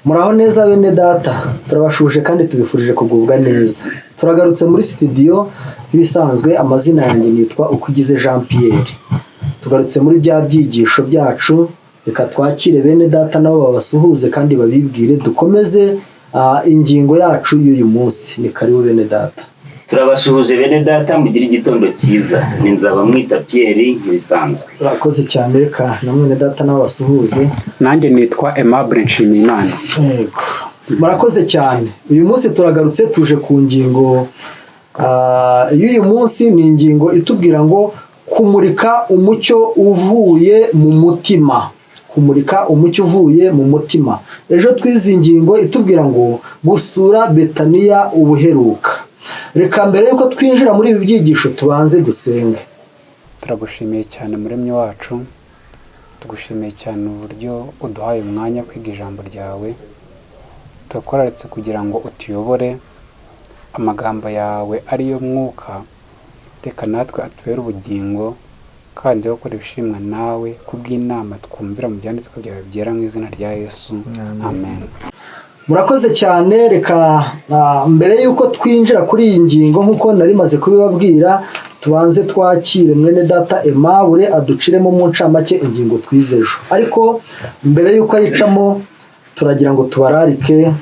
Muraho neza bene data, turabashuje kandi tubifurije kugubwa neza. Turagarutse muri studio ibisanzwe, amazina yanjye nitwa Ukugize Jean Pierre. Tugarutse muri bya byigisho byacu, reka twakire bene data nabo babasuhuze kandi babibwire, dukomeze ingingo yacu y'uyu munsi. Ni karibu bene data. Turabashuhuje bene data, mugire igitondo cyiza. Ni Nzabamwita Pierre nk'ibisanzwe. Urakoze cyane, reka na mwene data nabo basuhuze. Nanjye nitwa Aimable Nshimiyimana. Yego. Murakoze cyane. Uyu munsi turagarutse tuje ku ngingo y'uyu munsi, ni ingingo itubwira ngo kumurika umucyo uvuye mu mutima. Kumurika umucyo uvuye mu mutima. Ejo twize ingingo itubwira ngo gusura Betaniya ubuheruka. Reka mbere yuko twinjira muri ibi byigisho tubanze dusenge. Turagushimiye cyane Muremyi wacu, tugushimiye cyane uburyo uduhaye umwanya kwiga ijambo ryawe. Turakoraretse kugira ngo utuyobore, amagambo yawe ariyo mwuka, reka natwe atubere ubugingo kandi yo gukora ibishimwa nawe kubw'inama twumvira mu byanditswe byawe byera mu izina rya Yesu. Amen. Murakoze cyane. Reka mbere yuko twinjira kuri iyi ngingo nk'uko nari maze kubibabwira, tubanze twakire mwene data Aimable aduciremo mu ncamake ingingo twize ejo. Ariko mbere yuko ayicamo, turagira ngo tubararike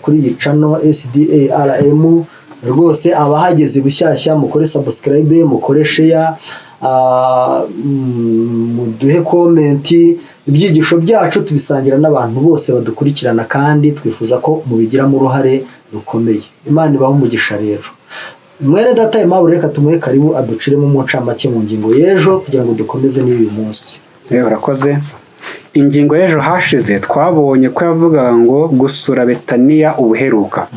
kuri iyi channel SDARM. Rwose abahageze bushyashya mukore subscribe, mukore share, muduhe comment. Ibyigisho byacu tubisangira n'abantu bose badukurikirana kandi twifuza ko mubigiramo uruhare rukomeye. Imana ibahe umugisha rero. Mwene data Aimable, reka tumuhe karibu aduciremo mu ncamake mu ngingo y'ejo kugira ngo dukomeze n'uyu munsi. Urakoze. Ingingo y'ejo hashize twabonye ko yavugaga ngo gusura Betaniya ubuheruka.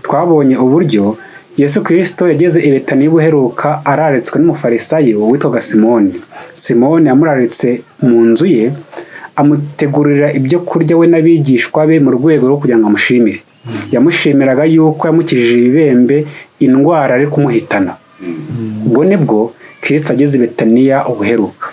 Twabonye uburyo Yesu Kristo yageze i Betaniya ubuheruka araritswe n'umufarisayo witwaga Simoni. Simoni yamuraritse mu nzu ye, amutegurira ibyo kurya we n'abigishwa be mu rwego rwo kugira ngo amushimire. Yamushimiraga yuko yamukirije ibibembe, indwara ari kumuhitana. Ubwo nibwo Kristo ageze i Betaniya ubuheruka.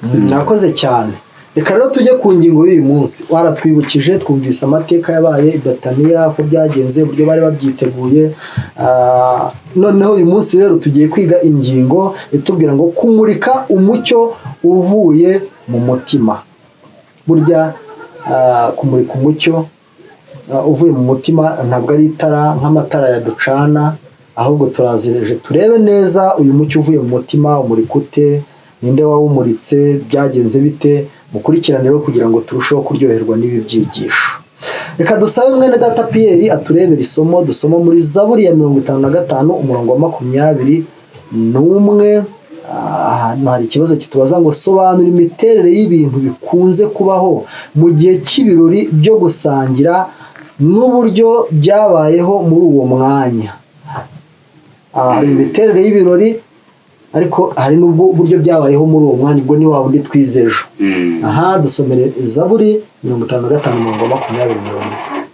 Murakoze cyane. Reka rero tujye ku ngingo y'uyu munsi. Waratwibukije, twumvise amateka yabaye i Betaniya, ko byagenze, uburyo bari babyiteguye. Noneho uyu munsi rero tugiye kwiga ingingo itubwira ngo kumurika umucyo uvuye mu mutima. Burya kumurika umucyo uvuye mu mutima ntabwo ari itara nk'amatara yaducana, ahubwo turazireje turebe neza uyu mucyo uvuye mu mutima umurika ute, ninde wawumuritse, byagenze bite. Mukurikirane rero kugira ngo turusheho kuryoherwa n'ibi byigisho. Reka dusabe mwene data Pierre aturebera isomo dusoma muri Zaburi ya 55 umurongo wa 21. Hano hari ikibazo kitubaza ngo sobanura imiterere y'ibintu bikunze kubaho mu gihe cy'ibirori byo gusangira n'uburyo byabayeho muri uwo mwanya. Hari imiterere y'ibirori, ariko hari n'ubwo buryo byabayeho muri uwo mwanya. Ubwo ni wa wundi twize ejo. Dusomere Zaburi 55 umurongo wa 21.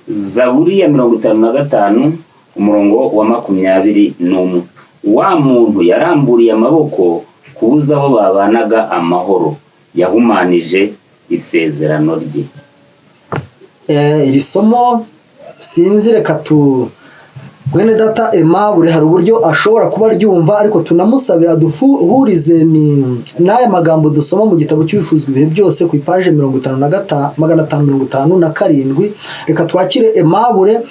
Zaburi ya 55 umurongo wa 21. Wa muntu yaramburiye amaboko kubuza abo babanaga amahoro, yahumanije isezerano rye. Iri somo sinzi, reka mwene data Aimable hari uburyo ashobora kuba aryumva, ariko tunamusabe aduhurize n'aya magambo dusoma mu gitabo cy'Ibifuzwa ibihe byose ku ipaje 557. Reka twakire Aimable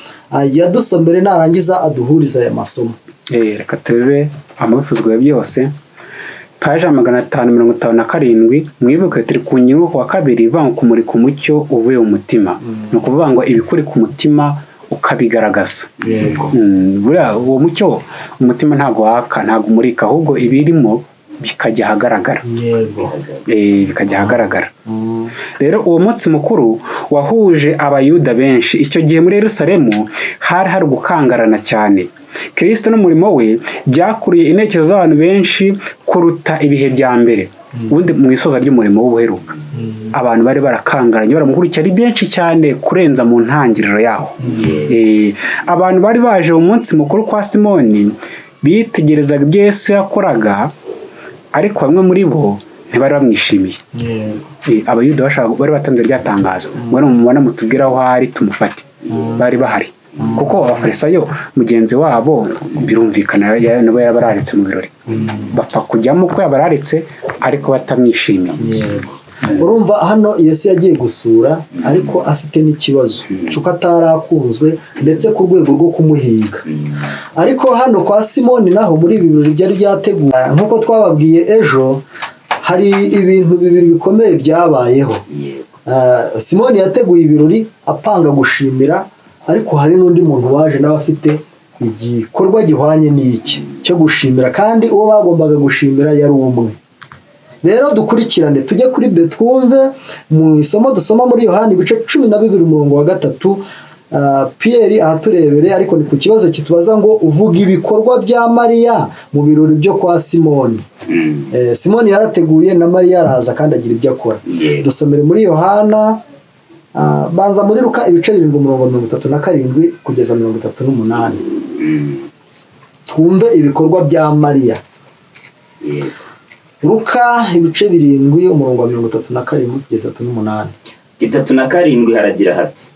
yadusomere, narangiza aduhuriza aya masomo. Reka turebe Ibifuzwa byose paje 557. Mwibuke turi ku ngingo wa kabiri ivuga ngo kumurika umucyo uvuye mu mutima. Ni ukuvuga ngo ibikuri ku mutima ukabigaragaza. Buriya uwo mucyo umutima ntago waka, ntago umurika, ahubwo ibirimo bikajya ahagaragara. Bikajya ahagaragara. Rero uwo munsi mukuru wahuje abayuda benshi. Icyo gihe muri Yerusalemu hari gukangarana cyane. Kristo n'umurimo we byakuriye intekerezo z'abantu benshi kuruta ibihe bya mbere. Ubundi mu isoza ry'umurimo w'ubuheruka abantu bari barakangaranye, baramukurikira ari benshi cyane kurenza mu ntangiriro yaho. Abantu bari baje mu munsi mukuru kwa Simoni bitegerezaga ibyo Yesu yakoraga, ariko bamwe muri bo ntibari bamwishimiye. Abayuda bari batanze rya tangazo ngo mubona mutubwira aho hari tumufate, bari bahari kuko abafarisayo mugenzi wabo birumvikana nabo yarabararetse mu birori, bapfa kujyamo ko yabararetse ariko batamwishimiye. Urumva hano Yesu yagiye gusura ariko afite n'ikibazo cyuko atarakunzwe ndetse ku rwego rwo kumuhiga. Ariko hano kwa Simoni naho muri ibi birori byari byateguwe nk'uko twababwiye ejo, hari ibintu bibiri bikomeye byabayeho. Simoni yateguye ibirori apanga gushimira, ariko hari n'undi muntu waje nawe afite igikorwa gihwanye n'iki cyo gushimira, kandi uwo bagombaga gushimira yari umwe. Rero dukurikirane tujye kuri twumve mu isomo dusoma muri Yohana ibice 12 umurongo wa 3. Pierre ahaturebere, ariko ni ku kibazo kitubaza ngo uvuga ibikorwa bya Mariya mu birori byo kwa Simoni. Simoni yarateguye na Mariya araza kandi agira ibyo akora. Dusomere muri Yohana banza muri Luka ibice 7 umurongo 37 kugeza 38. Twumve ibikorwa bya Mariya. Luka ibice 7 umurongo wa 37 kugeza 38. 37 haragira hati: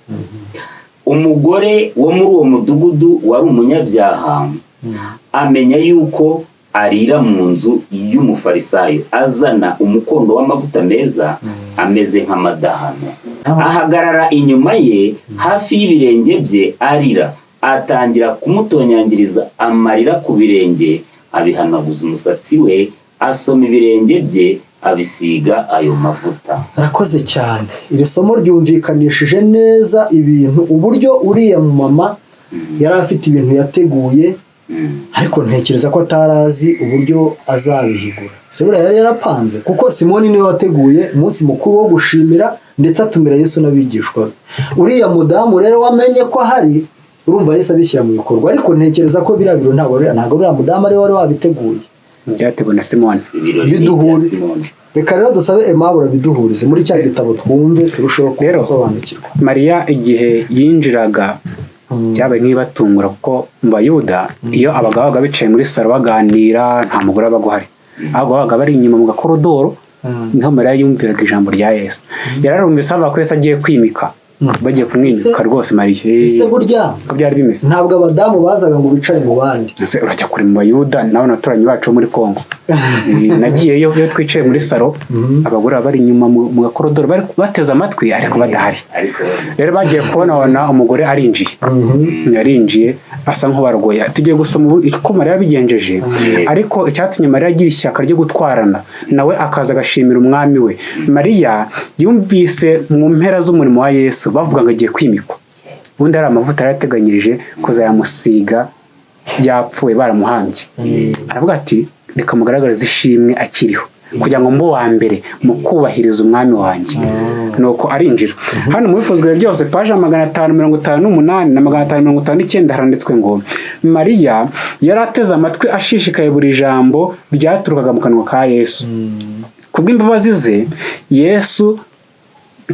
umugore wo muri uwo mudugudu wari umunyabyaha amenya yuko arira mu nzu y'umufarisayo, azana umukondo w'amavuta meza ameze nk'amadahano, ahagarara inyuma ye hafi y'ibirenge bye arira, atangira kumutonyangiriza amarira ku birenge, abihanaguza umusatsi we, asoma ibirenge bye, abisiga ayo mavuta. Arakoze cyane. Iri somo ryumvikanishije neza ibintu, uburyo uriya mu mama yari afite ibintu yateguye, ariko ntekereza ko atarazi uburyo azabihigura. Sebura yari yarapanze, kuko Simoni niwe wateguye umunsi mukuru wo gushimira ndetse atumira Yesu n'abigishwa. Uriya mudamu rero wamenye ko ahari, urumva Yesu abishyira mu bikorwa, ariko ntekereza ko biriya biro ntabwo uriya mudamu ari wari wabiteguye. Byateguwe na Simoni. Biduhuri. Reka rero dusabe Aimable biduhurize muri cya gitabo twumve turusheho kusobanukirwa. Mariya igihe yinjiraga byabaye nk'ibatungura, kuko mu Bayuda iyo abagabo bicaye muri salo baganira nta mugore aba guhari, ahubwo babaga bari inyuma mu gakorodoro, niho Mariya yumviraga ijambo rya Yesu. Yararumvise avuga ko Yesu agiye kwimika, bagiye kumwimika rwose Mariya. Ese burya ko byari bimeze, ntabwo abadamu bazaga ngo bicare mu bandi. ese urajya kuri mu Bayuda nawe naturanyi bacu muri Kongo. Nagiyeyo iyo twicaye muri salo, abagore bari inyuma mu gakorodoro bari bateze amatwi ariko badahari. Rero bagiye kubona umugore arinjiye, yarinjiye asa nk'ubarogoye. Tugiye gusoma uko Mariya yabigenjeje, ariko icyatumye Mariya agira ishyaka ryo gutwarana nawe akaza agashimira umwami we. Mariya yumvise mu mpera z'umurimo wa Yesu bavuga ngo agiye kwimikwa, ubundi hari amavuta yarateganyirije kuzayamusiga yapfuye baramuhambye. Aravuga ati reka mugaragarize ishimwe akiriho, kugira ngo mbo wa mbere mu kubahiriza umwami wanjye. Nuko arinjira. Hano mu bifuzwe byose paje 558 na 559 haranditswe ngo Mariya yarateze amatwi ashishikaye buri jambo ryaturukaga mu kanwa ka Yesu. Kubw'imbabazi ze Yesu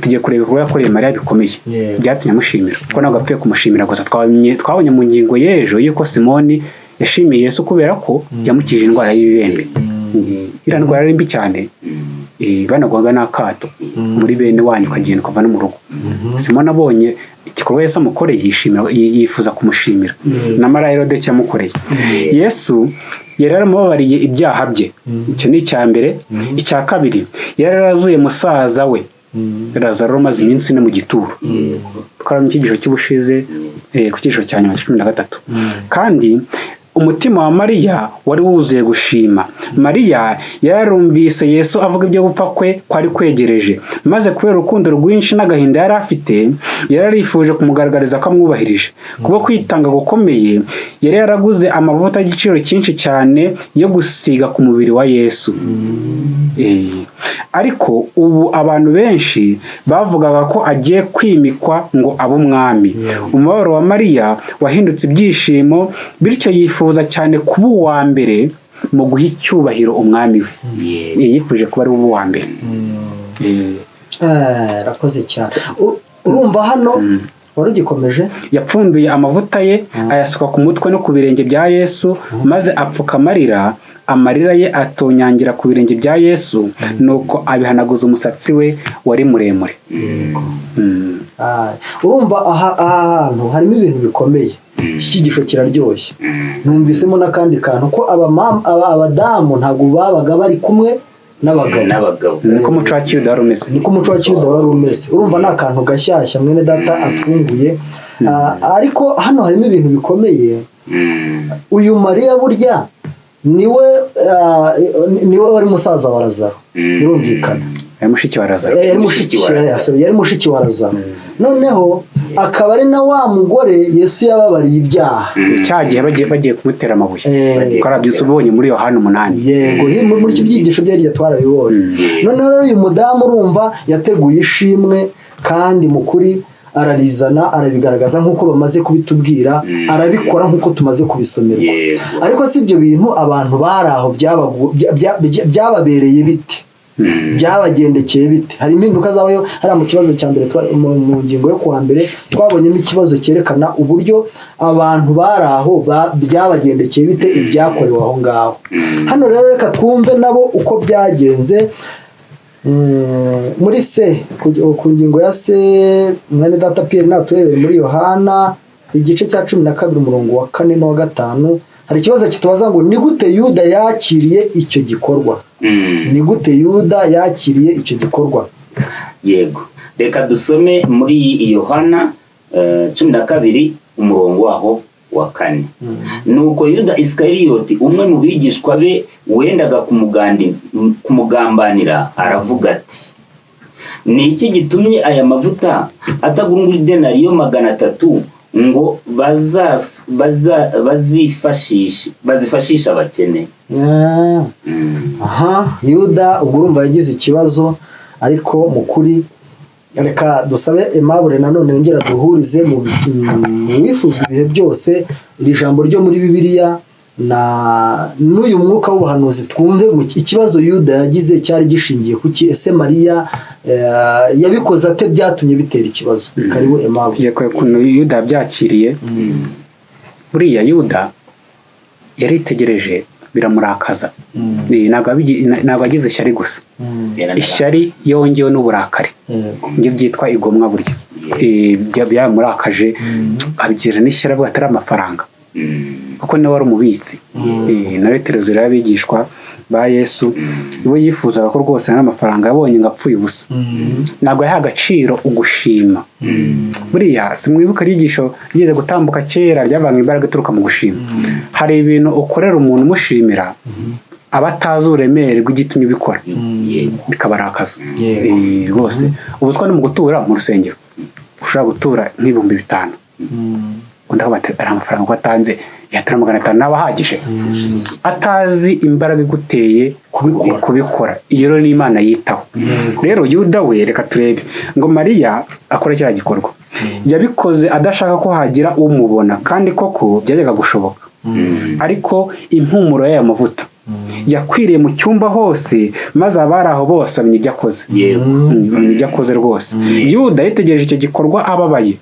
tugiye kureba ko yakoreye Mariya bikomeye, byatumye amushimira, ko ntabwo apfuye kumushimira gusa. Twabonye mu ngingo y'ejo yuko Simoni yashimiye Yesu kubera ko yamukije indwara y'ibibembe. Iriya ndwara ari mbi cyane, banagwaga n'akato muri bene wanyu ukagenda ukava no mu rugo. Simoni abonye igikorwa Yesu amukoreye yifuza kumushimira, na Mariya Herode cyamukoreye. Yesu yari yaramubabariye ibyaha bye, icyo ni icya mbere. Icya kabiri, yari yarazuye musaza we Lazaro maze iminsi 4 mu gituro. Twara mu kigisho cy'ubushize ku kigisho cya nyuma 13. Kandi umutima wa Mariya wari wuzuye gushima. Mariya yarumvise Yesu avuga ibyo gupfa kwe kwari kwegereje, maze kubera urukundo rwinshi n'agahinda yari afite, yararifuje kumugaragariza ko amwubahirije. Kuba kwitanga gukomeye, yari yaraguze amavuta y'igiciro cyinshi cyane yo gusiga ku mubiri wa Yesu. Ariko ubu abantu benshi bavugaga ko agiye kwimikwa ngo abe umwami. Umubabaro wa Mariya wahindutse ibyishimo, bityo yifuza cyane kuba uwa mbere mu guha icyubahiro umwami we. Yifuje kuba ari uwa mbere. Rakoze cyane. Urumva hano wari ugikomeje. yapfunduye amavuta ye ayasuka ku mutwe no ku birenge bya Yesu maze apfuka amarira ye atonyangira ku birenge bya Yesu nuko abihanaguza umusatsi we wari muremure. Urumva aha hantu harimo ibintu bikomeye. Iki cyigisho kiraryoshye. Numvisemo n'akandi kantu ko abadamu ntabwo babaga bari kumwe n'abagabo. Niko umuco wa Kiyuda wari umeze. Urumva ni akantu gashyashya mwene data atwunguye. Ariko hano harimo ibintu bikomeye. Uyu Mariya burya niwe wari musaza wa Lazaro. Birumvikana. Yari mushiki wa Lazaro. Noneho akaba ari na wa mugore Yesu yababariye ibyaha. Cyagiye bagiye kumutera amabuye. Twarabyise ubonye muri Yohana 8. Yego, muri icyo byigisho byari twarabibonye. Noneho rero uyu mudamu urumva yateguye ishimwe kandi mu kuri ararizana arabigaragaza nk'uko bamaze kubitubwira, arabikora nk'uko tumaze kubisomerwa. Ariko si ibyo bintu abantu bari aho byababereye bite? Byabagendekeye bite? Hari impinduka zabayo. Hari mu kibazo cya mbere mu ngingo yo kuwa mbere twabonyemo ikibazo cyerekana uburyo abantu bari aho byabagendekeye bite ibyakorewe aho ngaho. Hano rero reka twumve nabo uko byagenze. Muri se ku ngingo ya se mwene data Pierre naturebere muri Yohana igice cya 12 umurongo wa 4 no wa 5 hari ikibazo kitubaza ngo ni gute Yuda yakiriye icyo gikorwa. Ni gute Yuda yakiriye icyo gikorwa? Yego, reka dusome muri Yohana 12 umurongo waho wa 4. Nuko Yuda Iskariyoti umwe mu bigishwa be wendaga kumugambanira aravuga ati, ni iki gitumye aya mavuta atagurwa denariyo 300 ngo bazifashisha abakene? Yuda ubwo urumva yagize ikibazo, ariko mu kuri reka dusabe Aimable nanone yongera duhurize mu wifuza ibihe byose iri jambo ryo muri Bibiliya n'uyu mwuka w'ubuhanuzi, twumve ikibazo Yuda yagize cyari gishingiye kuki. Ese Mariya yabikoze ate byatumye bitera ikibazo? Karibu Aimable. Ukuntu Yuda byakiriye. Buriya Yuda yaritegereje biramurakaza. Ntabwo agize ishyari gusa, ishyari yongewe n'uburakari, ibyo byitwa igomwa. Burya byamurakaje abigira n'ishyari bwa atari amafaranga, kuko niwe wari umubitsi. Na Terezo y'abigishwa ba Yesu niwe yifuzaga ko rwose n'amafaranga yabonye ngo apfuye ubusa. Ntabwo yaha agaciro ugushima. Buriya simwibuka ryigisho rigeze gutambuka kera ryavanga imbaraga ituruka mu gushima. Hari ibintu ukorera umuntu umushimira aba atazi uburemere bw'igitumye ubikora, bikabarakaza rwose. Ubutwa ni mu gutura mu rusengero, ushobora gutura nk'ibihumbi 5, undi akaba ari amafaranga ko atanze yatara 500 n'abahagije, atazi imbaraga iguteye kubikora. Iyo rero ni Imana yitaho. Rero Yuda we reka turebe ngo Mariya akora kiriya gikorwa yabikoze adashaka ko hagira umubona, kandi koko byajyaga gushoboka. Ariko impumuro y'aya mavuta yakwiriye mu cyumba hose, maze abari aho bose bamenya ibyo akoze. Ibyo akoze rwose. Yuda yitegereje icyo gikorwa ababaye.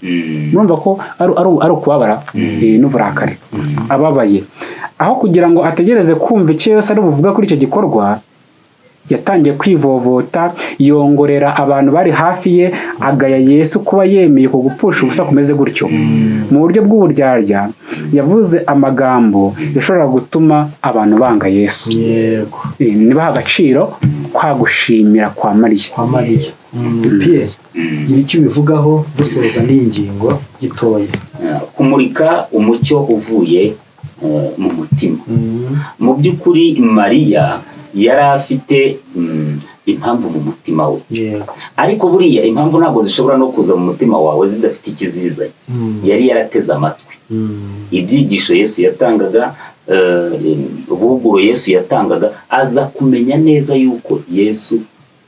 Murumva ko ari ukubabara n'uburakari, ababaye. Aho kugira ngo ategereze kumva icyo yose ari buvuga kuri icyo gikorwa, yatangiye kwivovota, yongorera abantu bari hafi ye, agaya Yesu kuba yemeye kugupfusha ubusa kumeze gutyo. Mu buryo bw'uburyarya yavuze amagambo yashobora gutuma abantu banga Yesu. Nibaha agaciro kwa gushimira kwa Mariya. Pierre, gira icyo bivugaho dusoza n'ingingo gitoya. Kumurika umucyo uvuye mu mutima. Mu by'ukuri Mariya yari afite impamvu mu mutima we. Ariko buriya impamvu ntabwo zishobora no kuza mu mutima wawe zidafite ikizizanye. Yari yarateze amatwi ibyigisho Yesu yatangaga, ubuguro Yesu yatangaga, aza kumenya neza yuko Yesu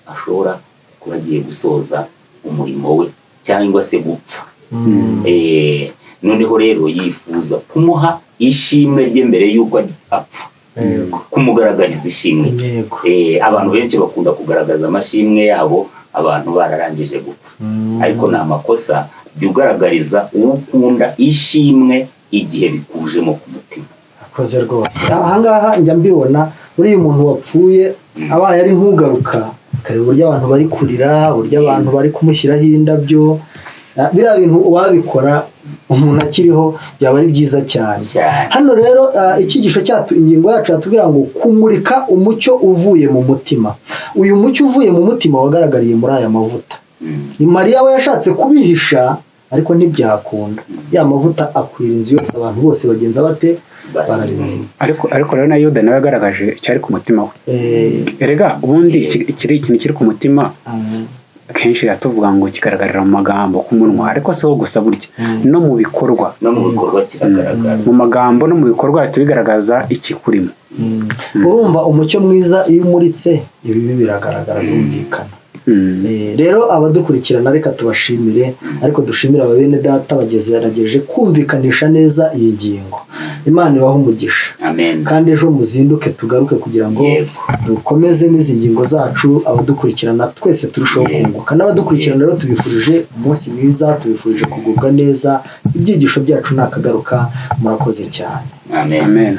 ashobora kuba agiye gusoza umurimo we cyangwa se gupfa. Noneho rero yifuza kumuha ishimwe rye mbere yuko apfa, kumugaragariza ishimwe. Abantu benshi bakunda kugaragaza amashimwe yabo abantu bararangije gupfa, ariko ni amakosa jya ugaragariza uwo ukunda ishimwe igihe bikujemo ku mutima. akoze rwose. Ahangaha njya mbibona uriya umuntu wapfuye abaye ari nk'ugaruka kareba uburyo abantu bari kurira, uburyo abantu bari kumushyiraho indabyo, biriya bintu uwabikora umuntu akiriho byaba ari byiza cyane. Hano rero icyigisho cyacu, ingingo yacu yatubwira ngo kumurika umucyo uvuye mu mutima. Uyu mucyo uvuye mu mutima wagaragariye muri aya mavuta. Ni Mariya we yashatse kubihisha ariko ntibyakunda. Ya mavuta akwira inzu yose, abantu bose bagenza bate barabimenya. Ariko rero na Yuda nawe yagaragaje icyari ku mutima we. Erega ubundi ikintu kiri ku mutima kenshi yatuvuga ngo kigaragarira mu magambo ku munwa, ariko si ho gusa burya no mu bikorwa kiragaragara. Mu magambo no mu bikorwa bigaragaza ikikurimo. Urumva umucyo mwiza iyo umuritse ibibi biragaragara byumvikana. Rero abadukurikirana reka tubashimire, ariko dushimira ababene data bagerageje kumvikanisha neza iyi ngingo. Imana ibahe umugisha. Amen. Kandi ejo muzinduke tugaruke kugira ngo dukomeze n'izi ngingo zacu. Abadukurikirana twese turushaho kunguka, n'abadukurikirana rero tubifurije umunsi mwiza, tubifurije kugubwa neza. Ibyigisho byacu ntakagaruka. Murakoze cyane. Amen. Amen.